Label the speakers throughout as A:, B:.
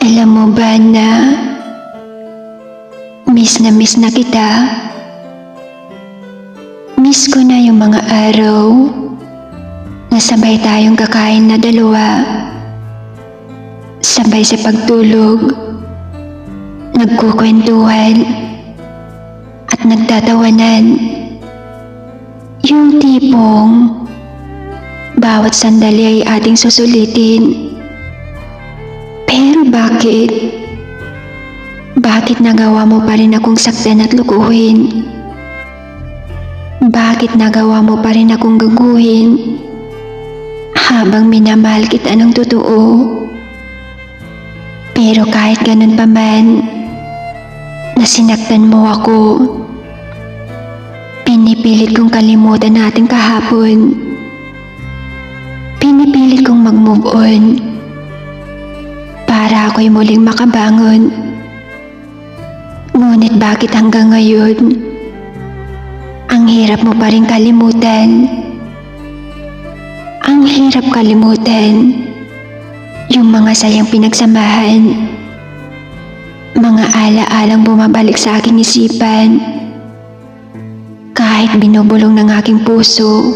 A: Alam mo ba na miss na kita? Miss ko na yung mga araw na sabay tayong kakain na dalawa, sabay sa pagtulog, nagkukwentuhan at nagtatawanan. Yung tipong bawat sandali ay ating susulitin. Pero bakit? Bakit nagawa mo pa rin akong saktan at lukuhin? Bakit nagawa mo pa rin akong gaguhin habang minamahal kita ng totoo? Pero kahit ganun pa man, na sinaktan mo ako, pinipilit kong kalimutan natin kahapon. Pinipilit kong mag-move on para ako'y muling makabangon. Ngunit bakit hanggang ngayon, ang hirap mo pa rin kalimutan? Ang hirap kalimutan yung mga sayang pinagsamahan, mga ala-alang bumabalik sa aking isipan. Kahit binubulong ng aking puso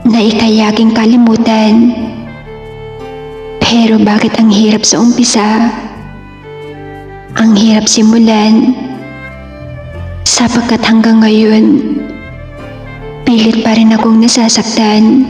A: na ika'y aking kalimutan. Pero bakit ang hirap sa umpisa? Ang hirap simulan. Sapagkat hanggang ngayon, pilit pa rin akong nasasaktan.